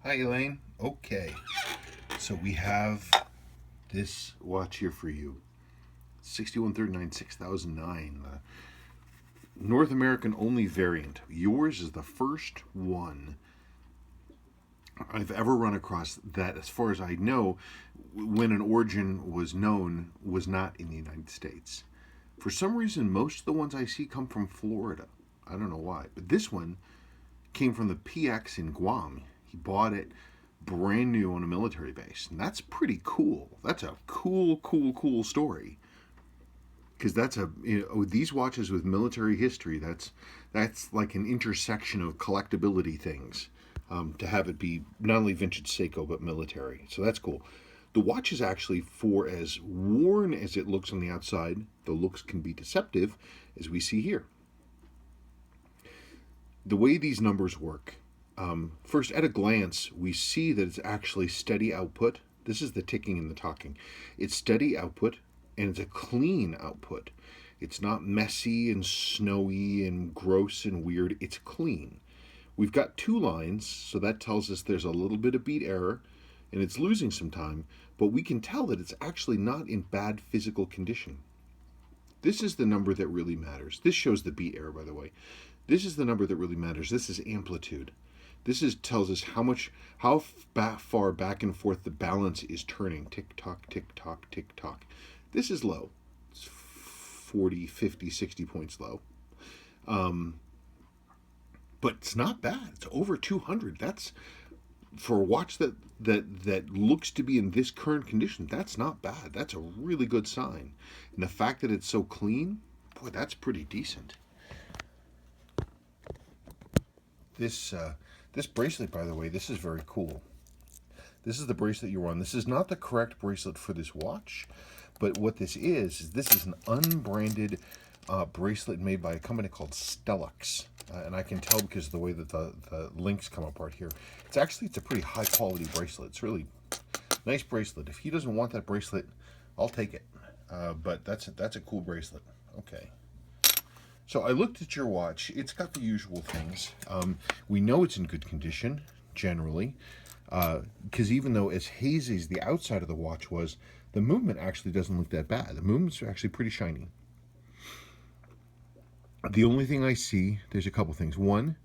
Hi, Elaine. Okay, so we have this watch here for you. 6139 6009, the North American only variant. Yours is the first one I've ever run across that, as far as I know, when an origin was known, was not in the United States. For some reason, most of the ones I see come from Florida. I don't know why, but this one came from the PX in Guam. He bought it brand new on a military base, and that's pretty cool. That's a cool story. Because that's these watches with military history. That's like an intersection of collectability things. To have it be not only vintage Seiko but military, so that's cool. The watch is actually, for as worn as it looks on the outside, the looks can be deceptive, as we see here. The way these numbers work, first at a glance, we see that it's actually steady output. This is the ticking and the talking. It's steady output, and it's a clean output. It's not messy and snowy and gross and weird. It's clean. We've got two lines, so that tells us there's a little bit of beat error, and it's losing some time, but we can tell that it's actually not in bad physical condition. This is the number that really matters. This shows the beat error, by the way. This is the number that really matters. This is amplitude. Tells us how far back and forth the balance is turning. Tick tock, tick tock, tick tock. This is low. It's 40, 50, 60 points low. But it's not bad. It's over 200. That's, for a watch that looks to be in this current condition, that's not bad. That's a really good sign. And the fact that it's so clean, boy, that's pretty decent. This bracelet, by the way, this is very cool. This is the bracelet you're on. This is not the correct bracelet for this watch, but what this is this is an unbranded bracelet made by a company called Stellux. And I can tell because of the way that the links come apart here. It's a pretty high quality bracelet. It's really nice bracelet. If he doesn't want that bracelet, I'll take it. But that's a cool bracelet. Okay. So I looked at your watch. It's got the usual things. We know it's in good condition, generally, because even though as hazy as the outside of the watch was, the movement actually doesn't look that bad. The movement's actually pretty shiny. The only thing I see, there's a couple things. One,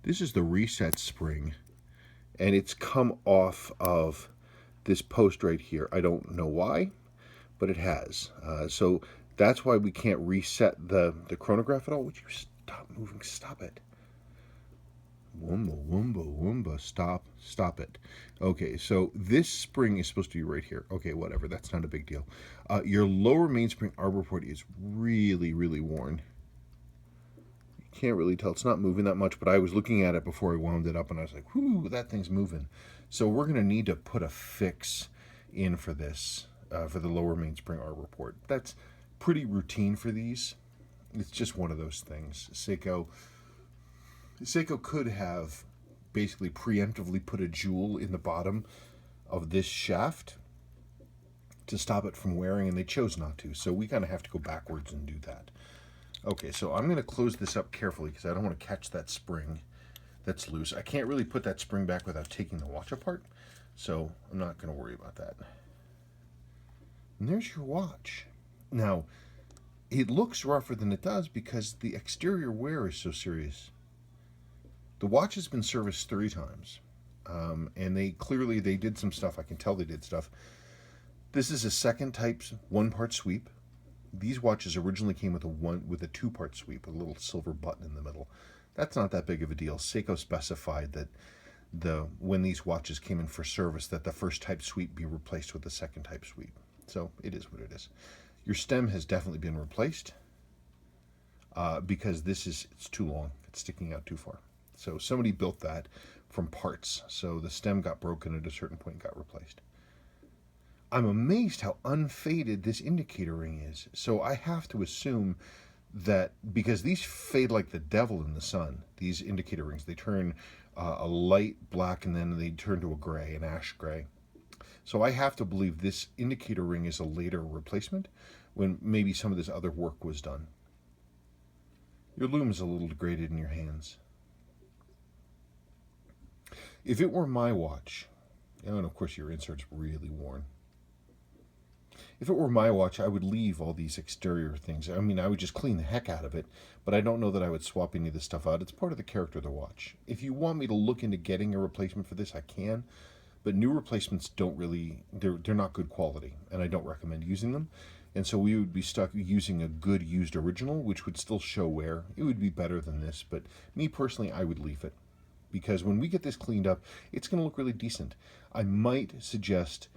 this is the reset spring, and it's come off of this post right here. I don't know why, but it has. So that's why we can't reset the chronograph at all. Would you stop moving? Stop it. Woomba, stop it. Okay, so this spring is supposed to be right here. Okay, whatever, that's not a big deal. Your lower mainspring arbor port is really worn. You can't really tell. It's not moving that much, but I was looking at it before I wound it up, and I was like, whoo, that thing's moving. So we're going to need to put a fix in for this, for the lower mainspring arbor port. That's pretty routine for these. It's just one of those things. Seiko could have basically preemptively put a jewel in the bottom of this shaft to stop it from wearing, and they chose not to. So we kind of have to go backwards and do that. Okay, so I'm going to close this up carefully because I don't want to catch that spring that's loose. I can't really put that spring back without taking the watch apart, so I'm not going to worry about that. And there's your watch. Now, it looks rougher than it does because the exterior wear is so serious. The watch has been serviced 3 times, and they did some stuff. I can tell they did stuff. This is a second type 1-part sweep. These watches originally came with a 2-part sweep, a little silver button in the middle. That's not that big of a deal. Seiko specified that when these watches came in for service, that the first type sweep be replaced with the second type sweep. So it is what it is. Your stem has definitely been replaced because it's too long. It's sticking out too far. So somebody built that from parts. So the stem got broken at a certain point and got replaced. I'm amazed how unfaded this indicator ring is. So I have to assume that because these fade like the devil in the sun, these indicator rings, they turn a light black and then they turn to a gray, an ash gray. So I have to believe this indicator ring is a later replacement when maybe some of this other work was done. Your lume is a little degraded in your hands. If it were my watch, and of course your insert's really worn. If it were my watch, I would leave all these exterior things. I mean, I would just clean the heck out of it, but I don't know that I would swap any of this stuff out. It's part of the character of the watch. If you want me to look into getting a replacement for this, I can, but new replacements don't really, they're not good quality, and I don't recommend using them. And so we would be stuck using a good used original, which would still show wear. It would be better than this, but me personally, I would leave it. Because when we get this cleaned up, it's going to look really decent. I might suggest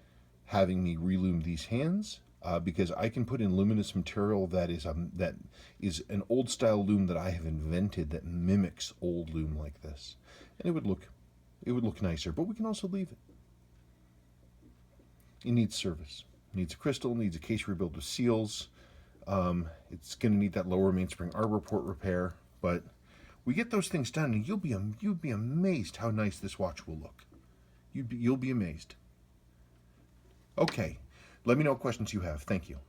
having me relume these hands, because I can put in luminous material that is an old style loom that I have invented that mimics old loom like this, and it would look nicer. But we can also leave it. It needs service. It needs a crystal. Needs a case rebuild with seals. It's going to need that lower mainspring arbor port repair, but we get those things done, and you'd be amazed how nice this watch will look. You'll be amazed. Okay, let me know what questions you have. Thank you.